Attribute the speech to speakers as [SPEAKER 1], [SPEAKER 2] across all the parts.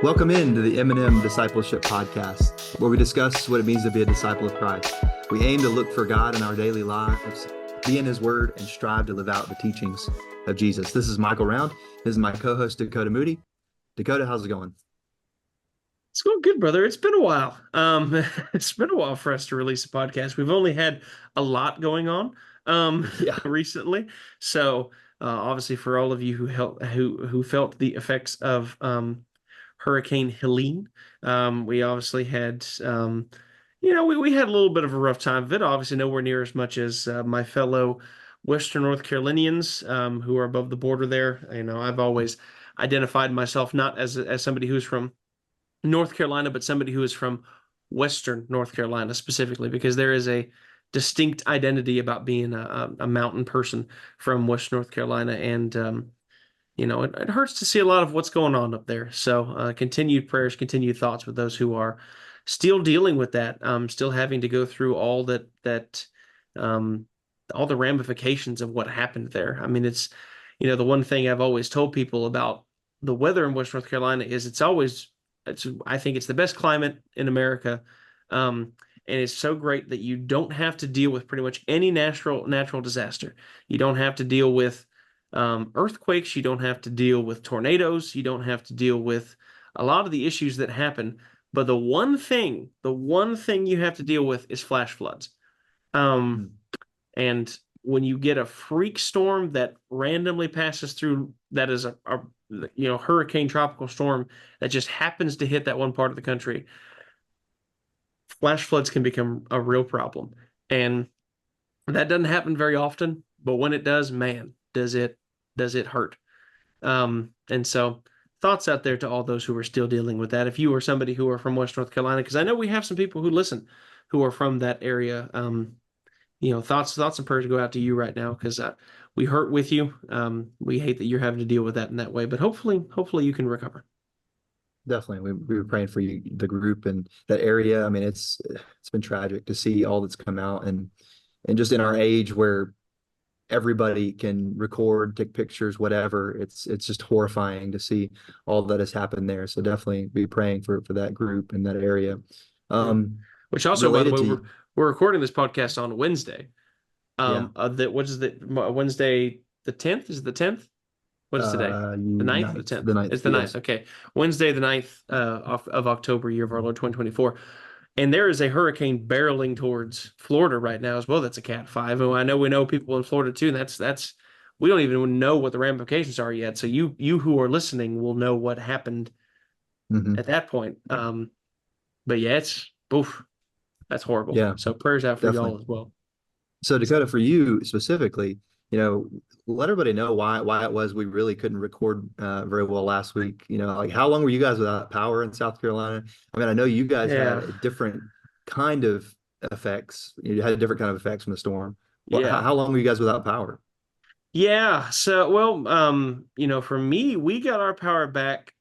[SPEAKER 1] Welcome into the M&M Discipleship Podcast, where we discuss what it means to be a disciple of Christ. We aim to look for God in our daily lives, be in His Word, and strive to live out the teachings of Jesus. This is Michael Round. This is my co-host, Dakota Moody. Dakota, how's it going?
[SPEAKER 2] It's going good, brother. It's been a while. It's been a while for us to release a podcast. We've only had a lot going on
[SPEAKER 1] Yeah,
[SPEAKER 2] recently. So obviously, for all of you who felt the effects of Hurricane Helene, we obviously had we had a little bit of a rough time of it. Obviously, nowhere near as much as my fellow Western North Carolinians who are above the border there. I've always identified myself not as somebody who's from North Carolina, but somebody who is from Western North Carolina specifically, because there is a distinct identity about being a mountain person from Western North Carolina. And, it hurts to see a lot of what's going on up there. So continued prayers, continued thoughts with those who are still dealing with that, still having to go through um, all the ramifications of what happened there. I mean, it's, the one thing I've always told people about the weather in West North Carolina is I think it's the best climate in America. And it's so great that you don't have to deal with pretty much any natural disaster. You don't have to deal with earthquakes. You don't have to deal with tornadoes. You don't have to deal with a lot of the issues that happen. But the one thing you have to deal with is flash floods. Um, and when you get a freak storm that randomly passes through, that is a hurricane tropical storm that just happens to hit that one part of the country, flash floods can become a real problem. And that doesn't happen very often, but when it does, man, does it hurt. And so thoughts out there to all those who are still dealing with that. If you are somebody who are from West North Carolina, because I know we have some people who listen who are from that area, thoughts and prayers go out to you right now, because we hurt with you. We hate that you're having to deal with that in that way, but hopefully you can recover.
[SPEAKER 1] definitely. We were praying for you, the group and that area. I mean, it's been tragic to see all that's come out, and just in our age where everybody can record, take pictures, whatever. It's just horrifying to see all that has happened there. So definitely be praying for that group in that area.
[SPEAKER 2] Yeah.
[SPEAKER 1] Um,
[SPEAKER 2] Which also, by the
[SPEAKER 1] Related
[SPEAKER 2] way,
[SPEAKER 1] to
[SPEAKER 2] we're recording this podcast on Wednesday.
[SPEAKER 1] yeah,
[SPEAKER 2] What is the Wednesday the 10th? Is it the 10th? What is today? The ninth or the
[SPEAKER 1] ninth, the
[SPEAKER 2] 10th?
[SPEAKER 1] ninth,
[SPEAKER 2] It's the ninth.
[SPEAKER 1] yes.
[SPEAKER 2] Okay. Wednesday the ninth of October, year of our Lord 2024. And there is a hurricane barreling towards Florida right now as well. That's a Cat 5. And I know we know people in Florida too, and that's we don't even know what the ramifications are yet. So you who are listening will know what happened
[SPEAKER 1] Hmm.
[SPEAKER 2] at that point. But yeah, oof, that's horrible.
[SPEAKER 1] Yeah,
[SPEAKER 2] So prayers out for
[SPEAKER 1] definitely.
[SPEAKER 2] y'all as well.
[SPEAKER 1] So Dakota, for you specifically, let everybody know why it was we really couldn't record very well last week. Like how long were you guys without power in South Carolina? I mean, I know you guys had
[SPEAKER 2] Yeah.
[SPEAKER 1] a different kind of effects. You had a different kind of effects from the storm.
[SPEAKER 2] Yeah.
[SPEAKER 1] How long were you guys without power?
[SPEAKER 2] Yeah. So, well, for me, we got our power back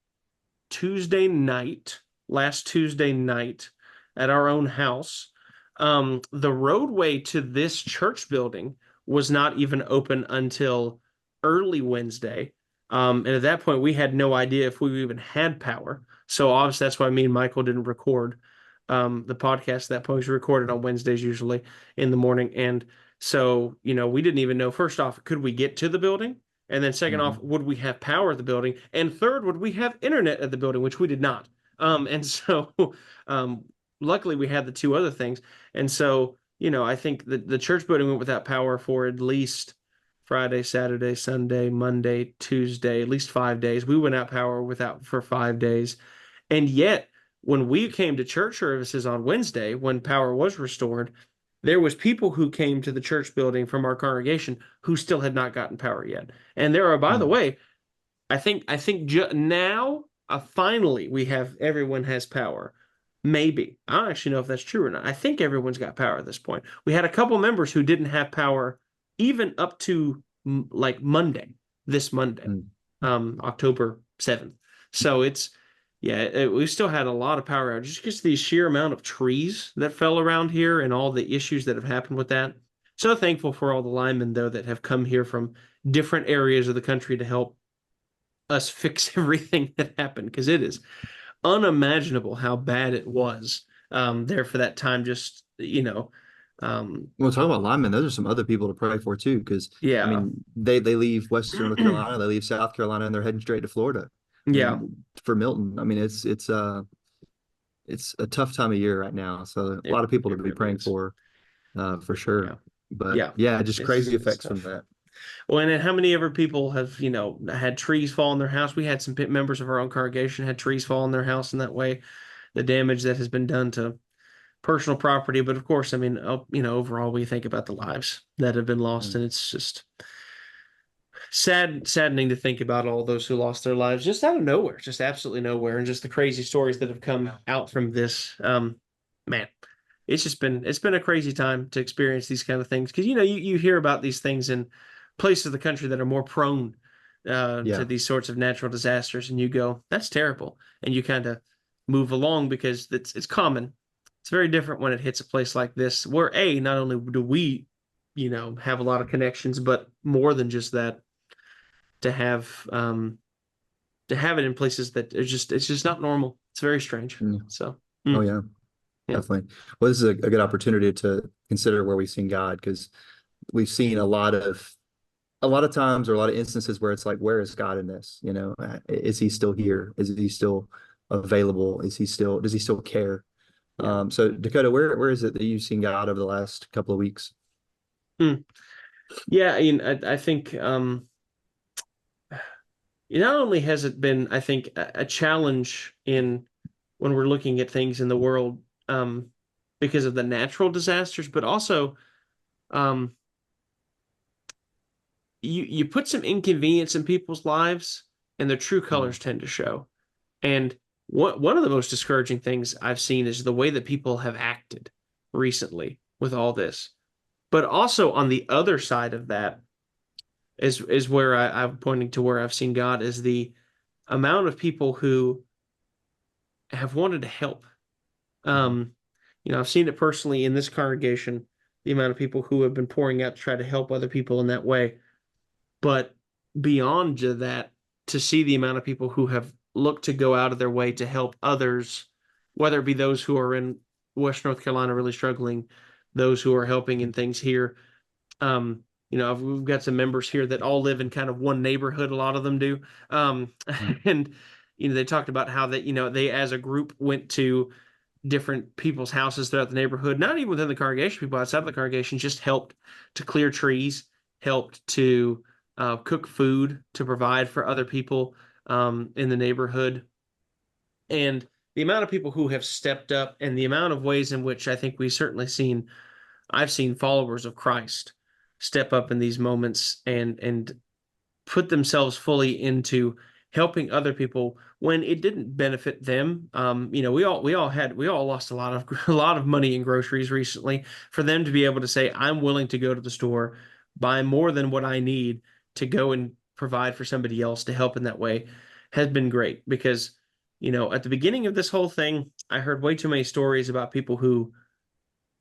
[SPEAKER 2] Tuesday night, last Tuesday night at our own house. The roadway to this church building was not even open until early Wednesday. And at that point, we had no idea if we even had power. So obviously, that's why me and Michael didn't record the podcast at that point. We recorded on Wednesdays usually in the morning. And so, we didn't even know, first off, could we get to the building? And then second off,
[SPEAKER 1] Hmm.
[SPEAKER 2] would we have power at the building? And third, would we have internet at the building, which we did not. And so um, luckily we had the two other things. And so, I think the church building went without power for at least Friday, Saturday, Sunday, Monday, Tuesday, at least 5 days. We went out power without for 5 days. And yet, when we came to church services on Wednesday, when power was restored, there was people who came to the church building from our congregation who still had not gotten power yet. And there are, by the way, I think now finally we have everyone has power. Maybe. I don't actually know if that's true or not. I think everyone's got power at this point. We had a couple members who didn't have power even up to like Monday, this Monday,
[SPEAKER 1] Mm.
[SPEAKER 2] October 7th. So we still had a lot of power outages just because of the sheer amount of trees that fell around here and all the issues that have happened with that. So thankful for all the linemen, though, that have come here from different areas of the country to help us fix everything that happened, because it is unimaginable how bad it was there for that time. Just,
[SPEAKER 1] Well, talking about linemen, those are some other people to pray for too, because I
[SPEAKER 2] yeah.
[SPEAKER 1] mean, they leave Western North Carolina, they leave South Carolina, and they're heading straight to Florida. I
[SPEAKER 2] Yeah,
[SPEAKER 1] mean, for Milton, I mean, it's a tough time of year right now, so a
[SPEAKER 2] it
[SPEAKER 1] lot of people to
[SPEAKER 2] it
[SPEAKER 1] be
[SPEAKER 2] really
[SPEAKER 1] praying
[SPEAKER 2] is.
[SPEAKER 1] for sure.
[SPEAKER 2] Yeah.
[SPEAKER 1] But
[SPEAKER 2] Yeah.
[SPEAKER 1] yeah, just crazy
[SPEAKER 2] It's
[SPEAKER 1] effects from
[SPEAKER 2] tough.
[SPEAKER 1] that.
[SPEAKER 2] Well, and then how many ever people have, had trees fall in their house? We had some members of our own congregation had trees fall in their house in that way. The damage that has been done to personal property, but of course, I mean, overall, we think about the lives that have been lost,
[SPEAKER 1] Mm.
[SPEAKER 2] and it's just saddening to think about all those who lost their lives just out of nowhere, just absolutely nowhere, and just the crazy stories that have come out from this. Man, it's been a crazy time to experience these kind of things because you hear about these things in places of the country that are more prone to
[SPEAKER 1] Yeah.
[SPEAKER 2] these sorts of natural disasters, and you go, that's terrible, and you kind of move along because it's common. It's very different when it hits a place like this, where not only do we, have a lot of connections, but more than just that, to have um to have it in places that it's just not normal. It's very strange.
[SPEAKER 1] Mm.
[SPEAKER 2] So,
[SPEAKER 1] Oh yeah,
[SPEAKER 2] yeah,
[SPEAKER 1] definitely. Well, this is a good opportunity to consider where we've seen God, because we've seen a lot of times, or a lot of instances where it's like, where is God in this? Is he still here? Is he still available? Does he still care?
[SPEAKER 2] yeah.
[SPEAKER 1] So Dakota, where is it that you've seen God over the last couple of weeks?
[SPEAKER 2] Mm. Yeah, I mean, I think not only has it been, I think, a challenge in when we're looking at things in the world because of the natural disasters, but also um, you put some inconvenience in people's lives, and their true
[SPEAKER 1] Mm.
[SPEAKER 2] colors tend to show. And one of the most discouraging things I've seen is the way that people have acted recently with all this. But also on the other side of that is where I'm pointing to where I've seen God is the amount of people who have wanted to help.
[SPEAKER 1] Mhm.
[SPEAKER 2] Um, I've seen it personally in this congregation, the amount of people who have been pouring out to try to help other people in that way. But beyond that, to see the amount of people who have looked to go out of their way to help others, whether it be those who are in West North Carolina really struggling, those who are helping in things here. We've got some members here that all live in kind of one neighborhood. A lot of them do,
[SPEAKER 1] Mm.
[SPEAKER 2] and they talked about how that they as a group went to different people's houses throughout the neighborhood, not even within the congregation, people outside of the congregation, just helped to clear trees, helped to cook food to provide for other people in the neighborhood. And the amount of people who have stepped up and the amount of ways in which I think I've seen followers of Christ step up in these moments and put themselves fully into helping other people when it didn't benefit them. We all lost a lot of a lot of money in groceries recently. For them to be able to say, "I'm willing to go to the store, buy more than what I need to go and provide for somebody else to help in that way," has been great. Because at the beginning of this whole thing, I heard way too many stories about people who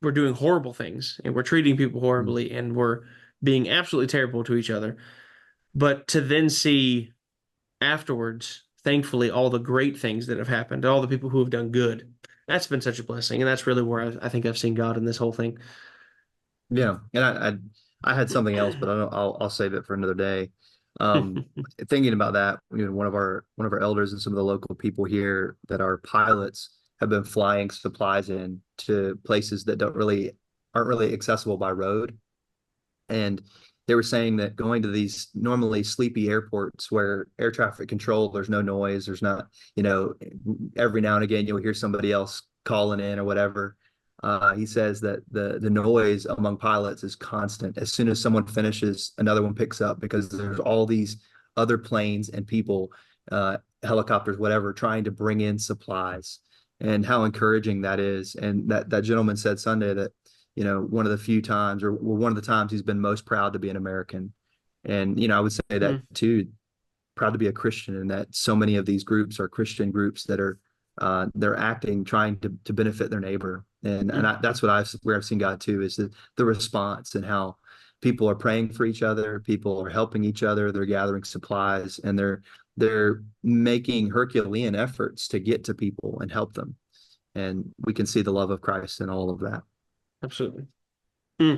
[SPEAKER 2] were doing horrible things and were treating people
[SPEAKER 1] Mm.
[SPEAKER 2] horribly and were being absolutely terrible to each other. But to then see afterwards, thankfully, all the great things that have happened, all the people who have done good. That's been such a blessing, and that's really where I think I've seen God in this whole thing.
[SPEAKER 1] Yeah, and I had something else, but I'll save it for another day. Um, Thinking about that, one of our elders and some of the local people here that are pilots have been flying supplies in to places that aren't really accessible by road. And they were saying that going to these normally sleepy airports where air traffic control, there's no noise, there's not, every now and again you'll hear somebody else calling in or whatever. He says that the noise among pilots is constant. As soon as someone finishes, another one picks up because there's all these other planes and people, helicopters, whatever, trying to bring in supplies. And how encouraging that is. And that gentleman said Sunday that one of the few times, or one of the times he's been most proud to be an American. And, I would say that
[SPEAKER 2] Mm,
[SPEAKER 1] too, proud to be a Christian, and that so many of these groups are Christian groups that are, they're acting, trying to benefit their neighbor. And
[SPEAKER 2] mm,
[SPEAKER 1] that's where I've seen God too, is the response, and how people are praying for each other. People are helping each other. They're gathering supplies, and they're making Herculean efforts to get to people and help them. And we can see the love of Christ in all of that.
[SPEAKER 2] Absolutely. Hmm.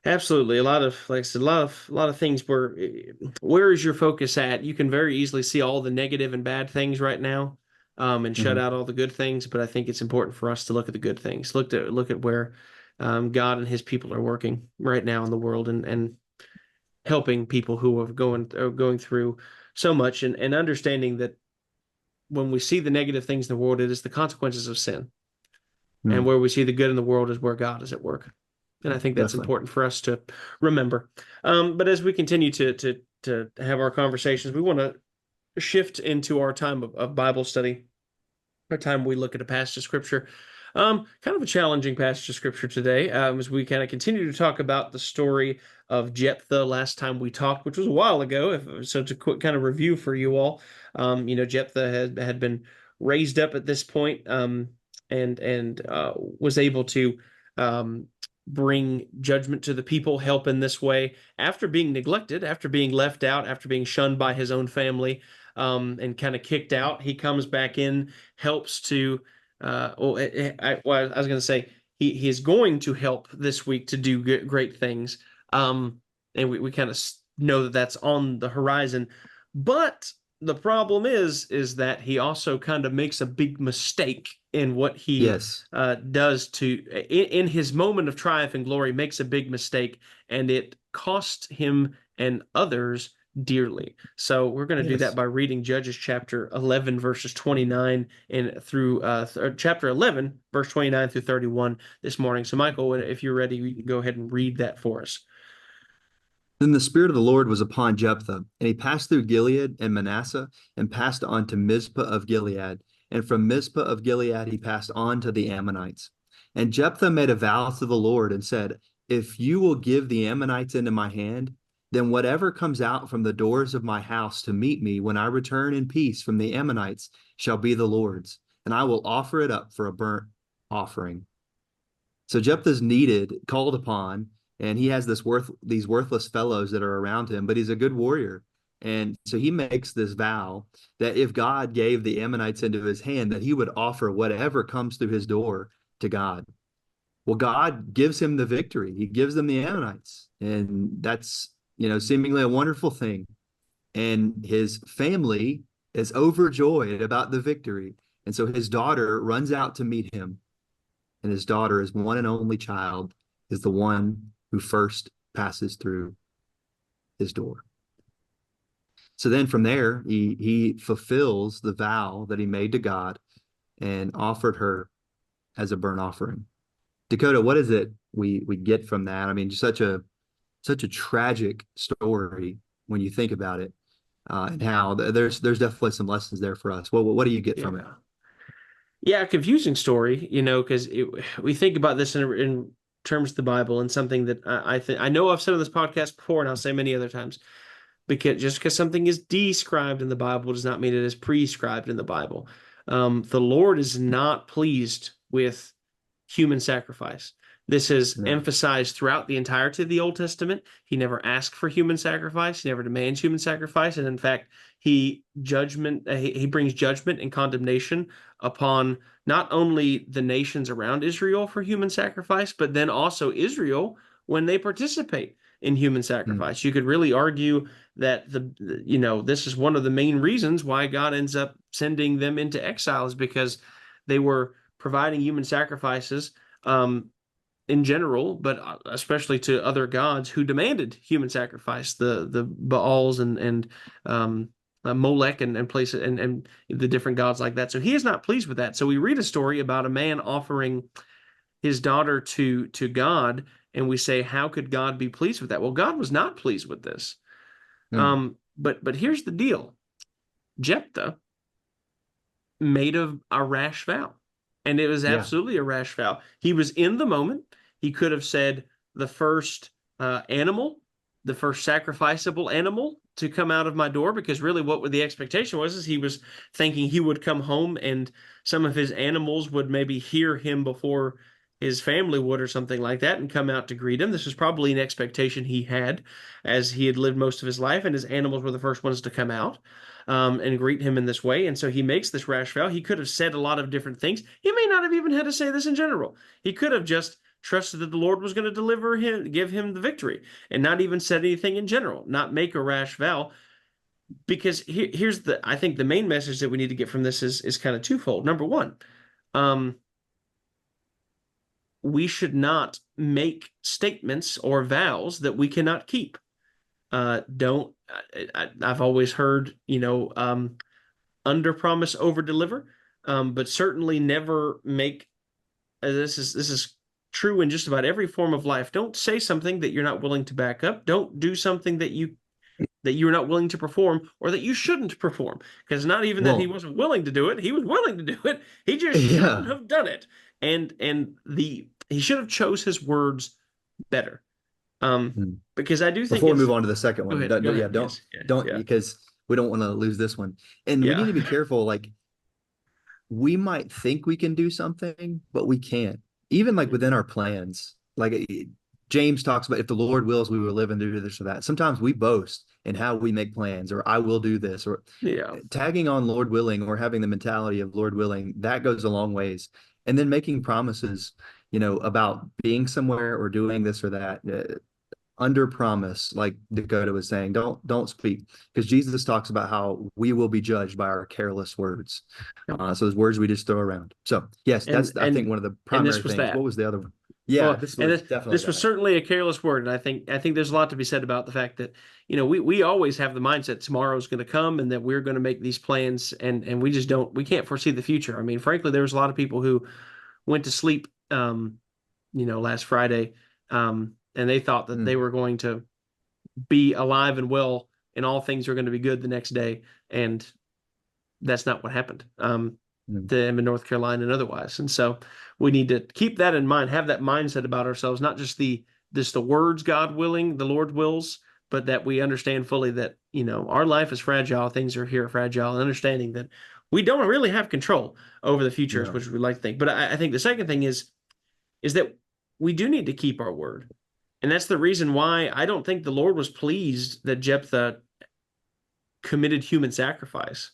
[SPEAKER 2] Absolutely. A lot of, like I said, a lot of things where is your focus at? You can very easily see all the negative and bad things right now, and shut
[SPEAKER 1] Mhm.
[SPEAKER 2] out all the good things. But I think it's important for us to look at the good things. Look at where God and his people are working right now in the world, and helping people who are going through so much, and understanding that when we see the negative things in the world, it is the consequences of sin. And
[SPEAKER 1] Mm,
[SPEAKER 2] where we see the good in the world is where God is at work. And I think that's
[SPEAKER 1] definitely.
[SPEAKER 2] important for us to remember. But as we continue to have our conversations, we want to shift into our time of Bible study, our time we look at a passage of scripture. Kind of a challenging passage of scripture today, as we kind of continue to talk about the story of Jephthah. Last time we talked, which was a while ago, so to quick kind of review for you all, Jephthah had been raised up at this point, and was able to um, bring judgment to the people, help in this way after being neglected, after being left out, after being shunned by his own family, and kind of kicked out. He comes back in, helps to. I was going to say he is going to help this week to do great things, and we kind of know that that's on the horizon. But the problem is that he also kind of makes a big mistake in what he
[SPEAKER 1] Yes.
[SPEAKER 2] does in his moment of triumph and glory, makes a big mistake, and it cost him and others dearly. So we're going to do that
[SPEAKER 1] Yes.
[SPEAKER 2] by reading Judges chapter 11 verses 29 and through chapter 11 verse 29 through 31 this morning. So Michael, if you're ready, you can go ahead and read that for us.
[SPEAKER 1] Then the Spirit of the Lord was upon Jephthah, and he passed through Gilead and Manasseh, and passed on to Mizpah of Gilead. And from Mizpah of Gilead he passed on to the Ammonites. And Jephthah made a vow to the Lord and said, if you will give the Ammonites into my hand, then whatever comes out from the doors of my house to meet me when I return in peace from the Ammonites shall be the Lord's, and I will offer it up for a burnt offering. So Jephthah's needed, called upon, and he has these worthless fellows that are around him, but he's a good warrior. And so he makes this vow that if God gave the Ammonites into his hand, that he would offer whatever comes through his door to God. Well, God gives him the victory. He gives them the Ammonites. And that's, seemingly a wonderful thing. And his family is overjoyed about the victory. And so his daughter runs out to meet him, and his daughter, his one and only child, is the one who first passes through his door. So then from there, he fulfills the vow that he made to God and offered her as a burnt offering. Dakota, what is it we get from that? I mean, just such a tragic story when you think about it, and how there's definitely some lessons there for us. What do you get from it?
[SPEAKER 2] Yeah. Yeah, confusing story, because we think about this in terms of the Bible, and something that I think I know I've said on this podcast before, and I'll say many other times, because just because something is described in the Bible does not mean it is prescribed in the Bible. The Lord is not pleased with human sacrifice. This is
[SPEAKER 1] No.
[SPEAKER 2] emphasized throughout the entirety of the Old Testament. He never asked for human sacrifice. He never demands human sacrifice. And in fact, he brings judgment and condemnation upon not only the nations around Israel for human sacrifice, but then also Israel when they participate in human
[SPEAKER 1] Mm,
[SPEAKER 2] sacrifice. You could really argue that this is one of the main reasons why God ends up sending them into exile, is because they were providing human sacrifices, in general, but especially to other gods who demanded human sacrifice, the Baals and Molech and places and the different gods like that. So he is not pleased with that. So we read a story about a man offering his daughter to God, and we say, how could God be pleased with that? Well, God was not pleased with this.
[SPEAKER 1] mm,
[SPEAKER 2] But here's the deal: Jephthah made a rash vow. And it was
[SPEAKER 1] yeah.
[SPEAKER 2] absolutely a rash vow. He was in the moment. He could have said the first animal, the first sacrificable animal to come out of my door, because really what the expectation was is he was thinking he would come home and some of his animals would maybe hear him before his family would or something like that and come out to greet him. This was probably an expectation he had as he had lived most of his life, and his animals were the first ones to come out and greet him in this way. And so he makes this rash vow. He could have said a lot of different things. He may not have even had to say this in general. He could have just trusted that the Lord was going to deliver him, give him the victory, and not even said anything in general, not make a rash vow. Because here's I think the main message that we need to get from this is kind of twofold. Number one, we should not make statements or vows that we cannot keep. I've always heard, under promise, over deliver, but certainly never make. This is true in just about every form of life. Don't say something that you're not willing to back up. Don't do something that you're not willing to perform, or that you shouldn't perform. Because not even that he wasn't willing to do it, he was willing to do it. He just shouldn't have done it. And he should have chose his words better. Because I do think
[SPEAKER 1] before we move on to the second one,
[SPEAKER 2] don't
[SPEAKER 1] because we don't want to lose this one. And we need to be careful. Like, we might think we can do something, but we can't. Even like within our plans, like James talks about, if the Lord wills, we will live and do this or that. Sometimes we boast in how we make plans, or I will do this, or tagging on Lord willing, or having the mentality of Lord willing, that goes a long ways. And then making promises, about being somewhere or doing this or that, under promise, like Dakota was saying, don't speak, because Jesus talks about how we will be judged by our careless words. So those words we just throw around. So yes, I think one of the primary things. What was the other one? Yeah,
[SPEAKER 2] well, this was certainly a careless word, and I think there's a lot to be said about the fact that we always have the mindset tomorrow's going to come, and that we're going to make these plans, and we can't foresee the future. I mean, frankly, there was a lot of people who went to sleep, last Friday, and they thought that they were going to be alive and well, and all things are going to be good the next day, and that's not what happened. To them in North Carolina and otherwise. And so we need to keep that in mind, have that mindset about ourselves, not just the words, God willing, the Lord wills, but that we understand fully that, our life is fragile, things are here fragile, and understanding that we don't really have control over the future, which we like to think. But I think the second thing is that we do need to keep our word. And that's the reason why I don't think the Lord was pleased that Jephthah committed human sacrifice.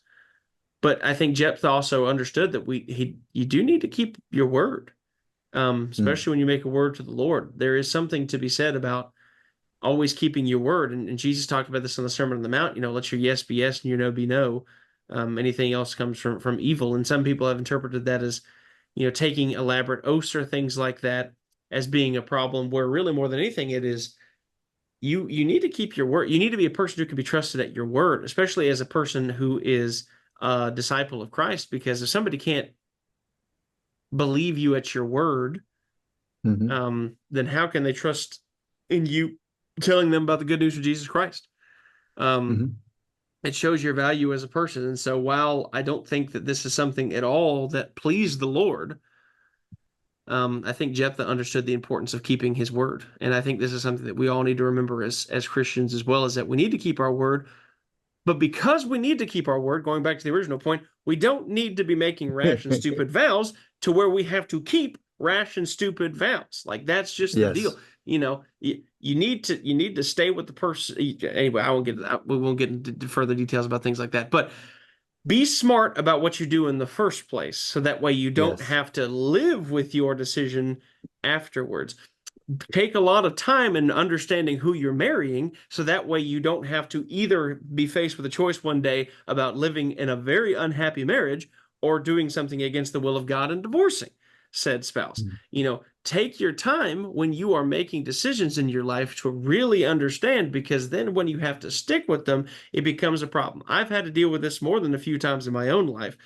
[SPEAKER 2] But I think Jephthah also understood that you do need to keep your word, especially when you make a word to the Lord. There is something to be said about always keeping your word. And Jesus talked about this on the Sermon on the Mount. Let your yes be yes and your no be no. Anything else comes from evil. And some people have interpreted that as, taking elaborate oaths or things like that as being a problem, where really more than anything it is, you need to keep your word. You need to be a person who can be trusted at your word, especially as a person who is a disciple of Christ, because if somebody can't believe you at your word, then how can they trust in you telling them about the good news of Jesus Christ? It shows your value as a person. And so while I don't think that this is something at all that pleased the Lord, I think Jephthah understood the importance of keeping his word. And I think this is something that we all need to remember as Christians as well, is that we need to keep our word. But because we need to keep our word, going back to the original point, we don't need to be making rash and stupid vows to where we have to keep rash and stupid vows. Like, that's just the deal. You need to stay with the person. Anyway, we won't get into further details about things like that. But be smart about what you do in the first place, so that way you don't have to live with your decision afterwards. Take a lot of time in understanding who you're marrying, so that way you don't have to either be faced with a choice one day about living in a very unhappy marriage, or doing something against the will of God and divorcing said spouse. Take your time when you are making decisions in your life to really understand, because then when you have to stick with them, it becomes a problem. I've had to deal with this more than a few times in my own life.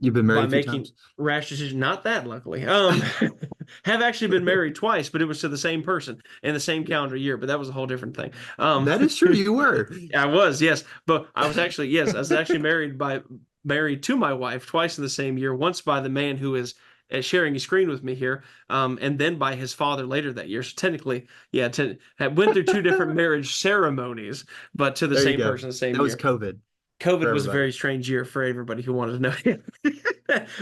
[SPEAKER 1] You've been married
[SPEAKER 2] by making rash decisions. Not that, luckily. Have actually been married twice, but it was to the same person in the same calendar year. But that was a whole different thing.
[SPEAKER 1] That is true. You were.
[SPEAKER 2] I was, yes. But I was actually married to my wife twice in the same year. Once by the man who is sharing a screen with me here, and then by his father later that year. So technically, went through two different marriage ceremonies, but to the same person the same year.
[SPEAKER 1] That was COVID.
[SPEAKER 2] COVID
[SPEAKER 1] for
[SPEAKER 2] was a
[SPEAKER 1] everybody.
[SPEAKER 2] very strange year for everybody who wanted to know him.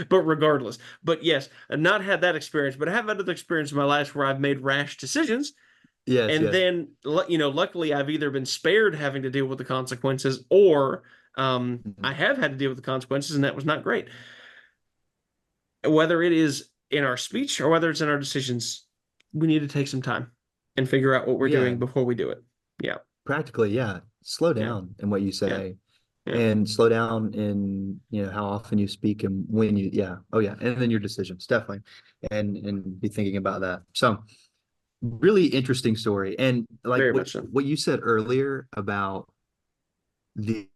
[SPEAKER 2] But regardless, but yes, I've not had that experience, but I have had other experience in my life where I've made rash decisions.
[SPEAKER 1] Yes,
[SPEAKER 2] And
[SPEAKER 1] yes.
[SPEAKER 2] then, luckily, I've either been spared having to deal with the consequences, or I
[SPEAKER 1] Mhm.
[SPEAKER 2] have had to deal with the consequences, and that was not great. Whether it is in our speech or whether it's in our decisions, we need to take some time and figure out what we're
[SPEAKER 1] Yeah,
[SPEAKER 2] doing before we do it. Yeah,
[SPEAKER 1] practically, yeah. Slow
[SPEAKER 2] yeah,
[SPEAKER 1] down in what you
[SPEAKER 2] yeah,
[SPEAKER 1] say
[SPEAKER 2] yeah.
[SPEAKER 1] and slow down in, how often you speak and when you, yeah. Oh yeah. And then your decisions, definitely. And be thinking about that. So really interesting story. And like
[SPEAKER 2] Very
[SPEAKER 1] what
[SPEAKER 2] much so.
[SPEAKER 1] what you said earlier about the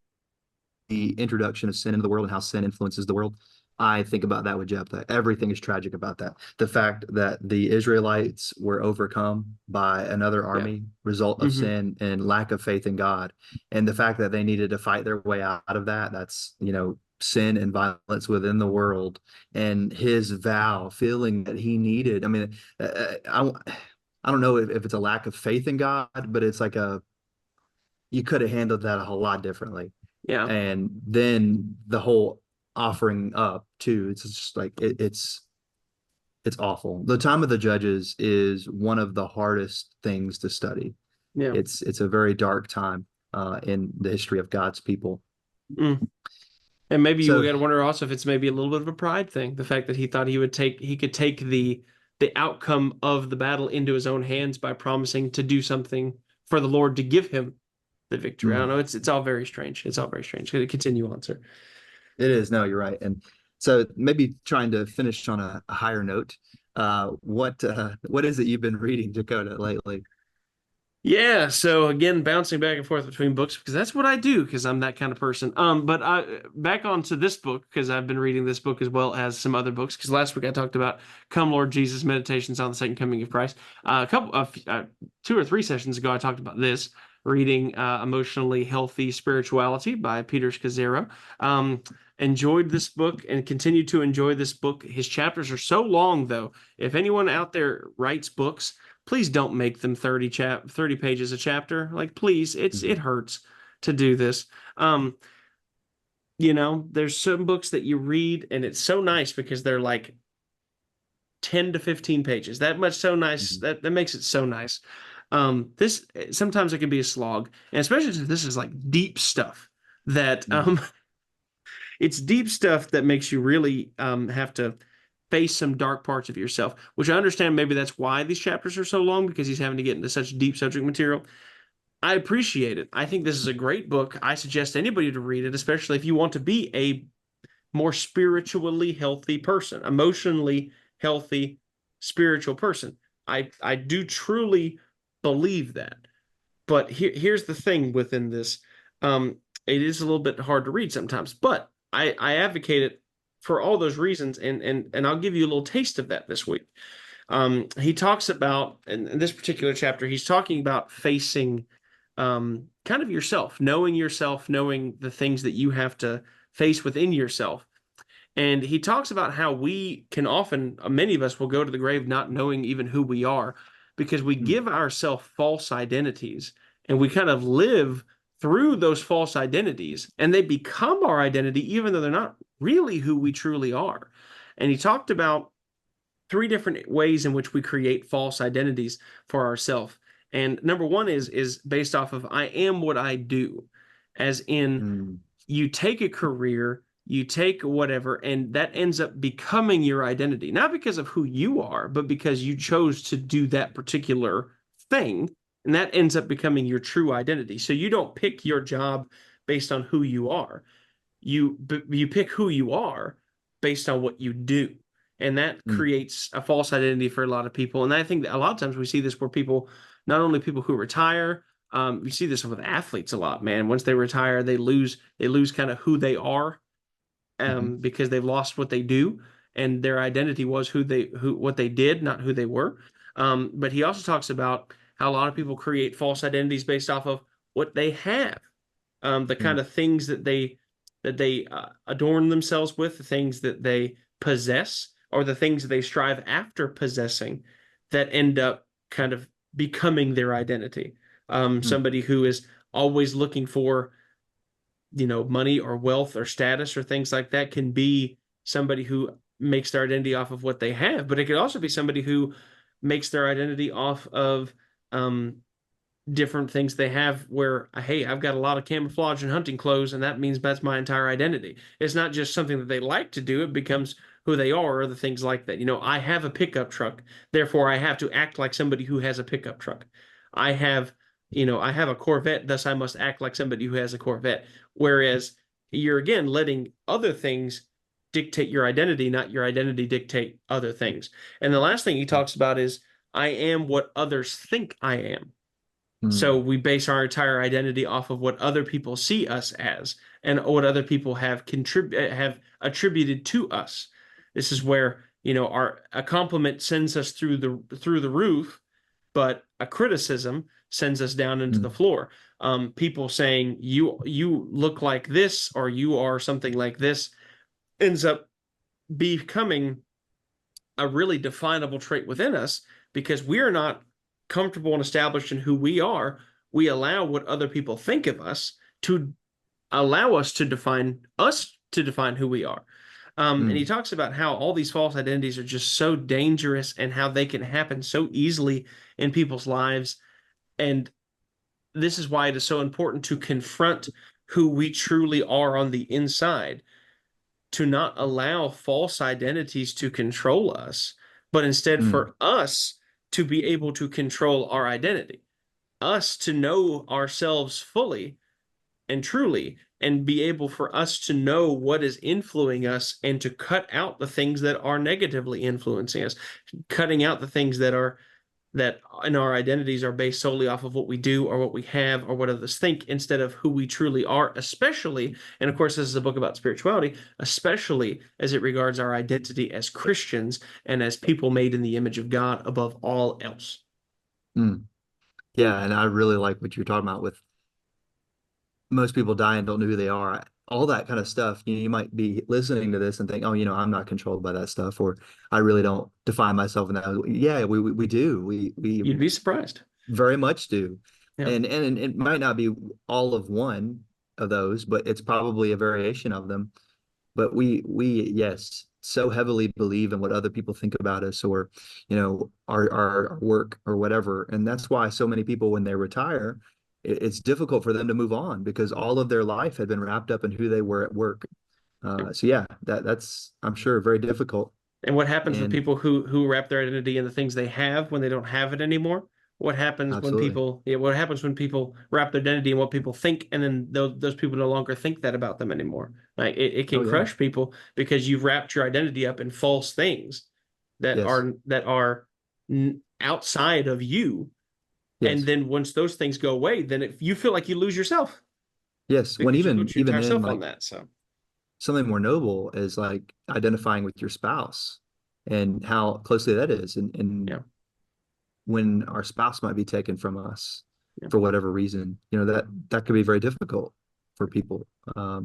[SPEAKER 1] introduction of sin into the world and how sin influences the world. I think about that with Jephthah. Everything is tragic about that. The fact that the Israelites were overcome by another
[SPEAKER 2] Yeah.
[SPEAKER 1] army, result of
[SPEAKER 2] Hmm.
[SPEAKER 1] sin and lack of faith in God, and the fact that they needed to fight their way out of that. That's, sin and violence within the world, and his vow, feeling that he needed. I mean, I don't know if it's a lack of faith in God, but it's like you could have handled that a whole lot differently.
[SPEAKER 2] Yeah.
[SPEAKER 1] And then the whole offering up too, it's just like it's awful. The time of the judges is one of the hardest things to study.
[SPEAKER 2] Yeah.
[SPEAKER 1] It's a very dark time in the history of God's people.
[SPEAKER 2] Mm. And maybe you
[SPEAKER 1] So
[SPEAKER 2] got to wonder also if it's maybe a little bit of a pride thing. The fact that he thought he could take the outcome of the battle into his own hands by promising to do something for the Lord to give him the victory. I don't
[SPEAKER 1] mm,
[SPEAKER 2] know. It's all very strange. It's all very strange. Continue on, sir.
[SPEAKER 1] it is. No, you're right. And so maybe trying to finish on a higher note. What is it you've been reading, Dakota, lately?
[SPEAKER 2] Yeah, so again, bouncing back and forth between books because that's what I do because I'm that kind of person. But I back onto this book because I've been reading this book as well as some other books because last week I talked about "Come Lord Jesus: Meditations on the Second Coming of Christ." A couple of 2 or 3 sessions ago, I talked about this reading "Emotionally Healthy Spirituality" by Peter Scazzero. Enjoyed this book and continue to enjoy this book. His chapters are so long, though. If anyone out there writes books, please don't make them 30 pages a chapter. Like, please, it
[SPEAKER 1] Mhm.
[SPEAKER 2] hurts to do this. Um, there's some books that you read and it's so nice because they're like 10 to 15 pages. That much so nice.
[SPEAKER 1] Mhm.
[SPEAKER 2] That makes it so nice. This sometimes it can be a slog, and especially since this is like deep stuff that
[SPEAKER 1] Mhm.
[SPEAKER 2] it's deep stuff that makes you really have to face some dark parts of yourself, which I understand maybe that's why these chapters are so long because he's having to get into such deep subject material. I appreciate it. I think this is a great book. I suggest anybody to read it, especially if you want to be a more spiritually healthy person, emotionally healthy, spiritual person. I do truly believe that. But here's the thing within this. It is a little bit hard to read sometimes, but I advocate it for all those reasons, and I'll give you a little taste of that this week. He talks about in this particular chapter, he's talking about facing kind of yourself, knowing the things that you have to face within yourself. And he talks about how we can often, many of us will go to the grave not knowing even who we are because we
[SPEAKER 1] Mhm.
[SPEAKER 2] give ourselves false identities and we kind of live through those false identities and they become our identity even though they're not really who we truly are. And he talked about 3 different ways in which we create false identities for ourselves. And number one is based off of I am what I do, as in
[SPEAKER 1] Mhm.
[SPEAKER 2] you take a career, you take whatever, and that ends up becoming your identity, not because of who you are, but because you chose to do that particular thing. And that ends up becoming your true identity. So you don't pick your job based on who you are. You pick who you are based on what you do. And that
[SPEAKER 1] Mhm.
[SPEAKER 2] creates a false identity for a lot of people. And I think that a lot of times we see this where people, not only people who retire, we see this with athletes a lot, man. Once they retire, they lose kind of who they are,
[SPEAKER 1] Mhm.
[SPEAKER 2] because they've lost what they do, and their identity was what they did, not who they were. But he also talks about how a lot of people create false identities based off of what they have, the kind
[SPEAKER 1] Mhm.
[SPEAKER 2] of things that they adorn themselves with, the things that they possess, or the things that they strive after possessing, that end up kind of becoming their identity.
[SPEAKER 1] Mhm.
[SPEAKER 2] Somebody who is always looking for money or wealth or status or things like that can be somebody who makes their identity off of what they have, but it could also be somebody who makes their identity off of um, different things they have where, hey, I've got a lot of camouflage and hunting clothes, and that means that's my entire identity. It's not just something that they like to do, it becomes who they are, or the things like that. I have a pickup truck, therefore I have to act like somebody who has a pickup truck. I have, I have a Corvette, thus I must act like somebody who has a Corvette. Whereas you're again letting other things dictate your identity, not your identity dictate other things. And the last thing he talks about is, I am what others think I am. So we base our entire identity off of what other people see us as and what other people have attributed to us. This is where, a compliment sends us through the roof, but a criticism sends us down into the floor. People saying you look like this, or you are something like this, ends up becoming a really definable trait within us because we are not comfortable and established in who we are. We allow what other people think of us to allow us to define who we are. And he talks about how all these false identities are just so dangerous and how they can happen so easily in people's lives. And this is why it is so important to confront who we truly are on the inside, to not allow false identities to control us, but instead for us to be able to control our identity, us to know ourselves fully and truly, and be able for us to know what is influencing us and to cut out the things that are negatively influencing us, cutting out the things that in our identities are based solely off of what we do or what we have or what others think, instead of who we truly are, especially, and of course this is a book about spirituality, especially as it regards our identity as Christians and as people made in the image of God above all else.
[SPEAKER 1] Yeah, and I really like what you're talking about with most people die and don't know who they are. All that kind of stuff, you might be listening to this and think, oh, I'm not controlled by that stuff, or I really don't define myself in that. Yeah, we do. We
[SPEAKER 2] You'd be surprised.
[SPEAKER 1] Very much do.
[SPEAKER 2] Yeah.
[SPEAKER 1] And it might not be all of one of those, but it's probably a variation of them. But we yes, so heavily believe in what other people think about us, or our work or whatever. And that's why so many people, when they retire, it's difficult for them to move on because all of their life had been wrapped up in who they were at work. So yeah, that's, I'm sure, very difficult.
[SPEAKER 2] And what happens with people who wrap their identity in the things they have when they don't have it anymore? What happens what happens when people wrap their identity in what people think, and then those people no longer think that about them anymore? Like it can crush people because you've wrapped your identity up in false things that are outside of you. Yes. And then once those things go away, then you feel like you lose yourself.
[SPEAKER 1] Yes, when even then,
[SPEAKER 2] on that, so
[SPEAKER 1] something more noble is like identifying with your spouse and how closely that is, and when our spouse might be taken from us for whatever reason, that could be very difficult for people.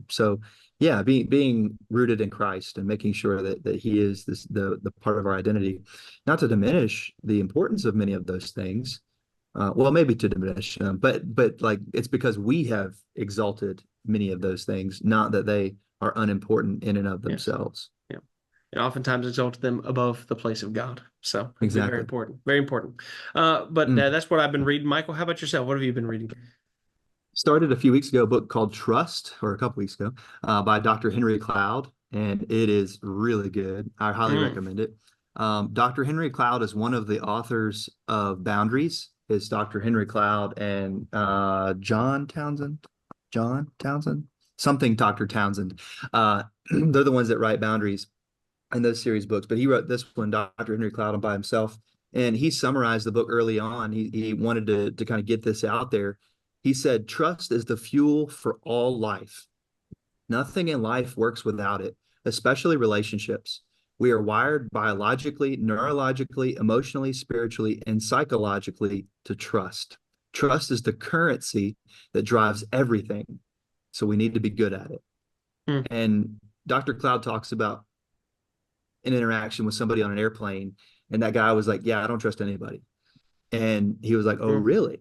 [SPEAKER 1] So yeah, being rooted in Christ and making sure that He is the part of our identity, not to diminish the importance of many of those things. Well, maybe to diminish them, but like it's because we have exalted many of those things, not that they are unimportant in and of themselves.
[SPEAKER 2] Yeah, and oftentimes exalted them above the place of God. So
[SPEAKER 1] exactly,
[SPEAKER 2] very important, very important. But that's what I've been reading. Michael, how about yourself? What have you been reading?
[SPEAKER 1] Started a few weeks ago a book called Trust, or a couple weeks ago, by Dr. Henry Cloud, and it is really good. I highly recommend it. Dr. Henry Cloud is one of the authors of Boundaries. Is Dr. Henry Cloud and John Townsend, something Dr. Townsend. They're the ones that write Boundaries and those series books. But he wrote this one, Dr. Henry Cloud, by himself, and he summarized the book early on. He wanted to kind of get this out there. He said, "Trust is the fuel for all life. Nothing in life works without it, especially relationships. We are wired biologically, neurologically, emotionally, spiritually, and psychologically to trust. Trust is the currency that drives everything. So we need to be good at it." And Dr. Cloud talks about an interaction with somebody on an airplane, and that guy was like, "Yeah, I don't trust anybody." And he was like, "Oh, really?"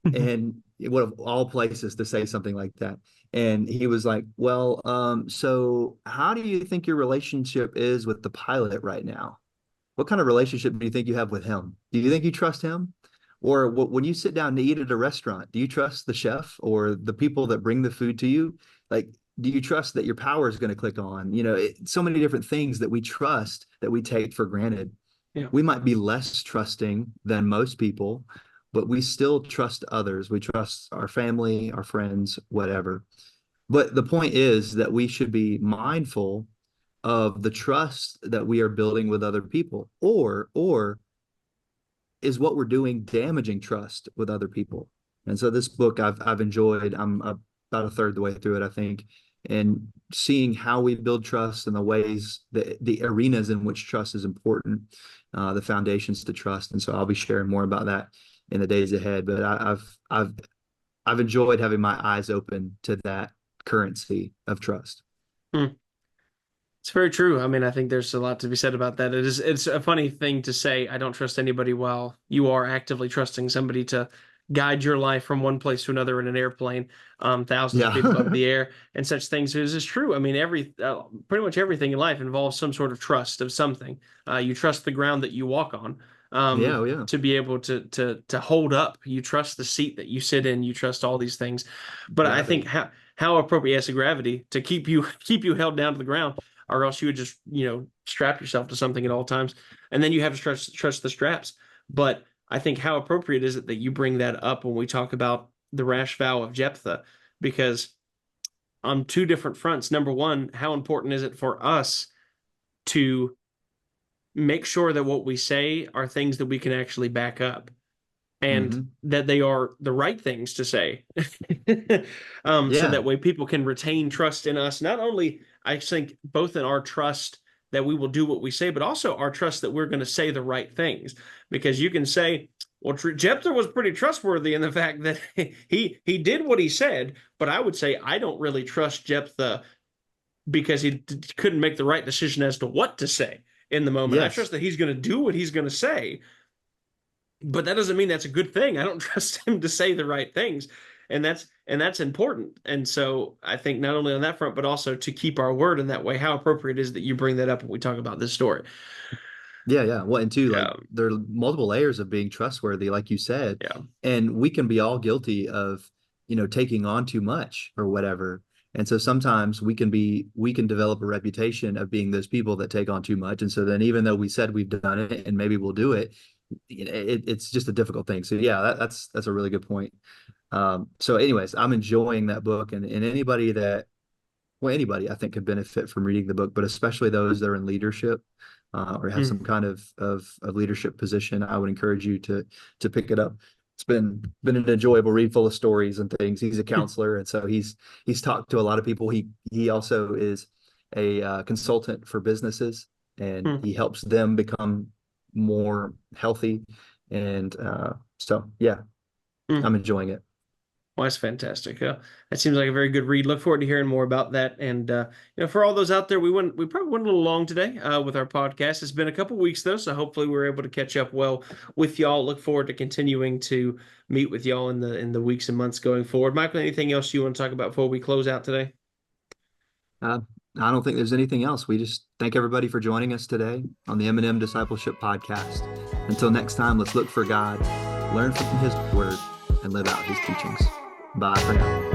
[SPEAKER 1] And what of all places to say something like that. And he was like, well, so how do you think your relationship is with the pilot right now? What kind of relationship do you think you have with him? Do you think you trust him? Or when you sit down to eat at a restaurant, do you trust the chef or the people that bring the food to you? Like, do you trust that your power is going to click on? So many different things that we trust that we take for granted.
[SPEAKER 2] Yeah.
[SPEAKER 1] We might be less trusting than most people, but we still trust others. We trust our family, our friends, whatever. But the point is that we should be mindful of the trust that we are building with other people, or is what we're doing damaging trust with other people? And so this book I've enjoyed. I'm about a third of the way through it, I think, and seeing how we build trust and the ways the arenas in which trust is important, the foundations to trust. And so I'll be sharing more about that in the days ahead. But I've enjoyed having my eyes open to that currency of trust.
[SPEAKER 2] Hmm. It's very true. I mean, I think there's a lot to be said about that. It's a funny thing to say, I don't trust anybody, while you are actively trusting somebody to guide your life from one place to another in an airplane, thousands of feet above the air, and such things. It is true. I mean, pretty much everything in life involves some sort of trust of something. You trust the ground that you walk on,
[SPEAKER 1] Yeah.
[SPEAKER 2] to be able to hold up. You trust the seat that you sit in. You trust all these things. But I think how appropriate, yes, gravity to keep you held down to the ground, or else you would just, strap yourself to something at all times. And then you have to trust the straps. But I think how appropriate is it that you bring that up when we talk about the rash vow of Jephthah? Because on two different fronts. Number one, how important is it for us to make sure that what we say are things that we can actually back up, and that they are the right things to say, so that way people can retain trust in us. Not only, I think, both in our trust that we will do what we say, but also our trust that we're going to say the right things. Because you can say, well, Jephthah was pretty trustworthy in the fact that he did what he said, but I would say I don't really trust Jephthah because he couldn't make the right decision as to what to say in the moment. Yes. I trust that he's going to do what he's going to say, but that doesn't mean that's a good thing. I don't trust him to say the right things. And that's important. And so I think not only on that front, but also to keep our word in that way. How appropriate is that you bring that up when we talk about this story?
[SPEAKER 1] Yeah. Well, and two, like, there are multiple layers of being trustworthy, like you said.
[SPEAKER 2] Yeah.
[SPEAKER 1] And we can be all guilty of, taking on too much or whatever. And so sometimes we can develop a reputation of being those people that take on too much. And so then, even though we said we've done it and maybe we'll do it, it's just a difficult thing. So yeah, that's a really good point. So anyways, I'm enjoying that book, and anybody I think could benefit from reading the book, but especially those that are in leadership, or have some kind of leadership position. I would encourage you to pick it up. It's been an enjoyable read, full of stories and things. He's a counselor, and so he's talked to a lot of people. He also is a consultant for businesses, and he helps them become more healthy. And so yeah, I'm enjoying it.
[SPEAKER 2] Well, that's fantastic. That seems like a very good read. Look forward to hearing more about that. And for all those out there, we probably went a little long today with our podcast. It's been a couple weeks though, so hopefully we're able to catch up well with y'all. Look forward to continuing to meet with y'all in the weeks and months going forward. Michael, anything else you want to talk about before we close out today?
[SPEAKER 1] I don't think there's anything else. We just thank everybody for joining us today on the M&M Discipleship Podcast. Until next time, let's look for God, learn from His Word, and live out His teachings. Bye for now.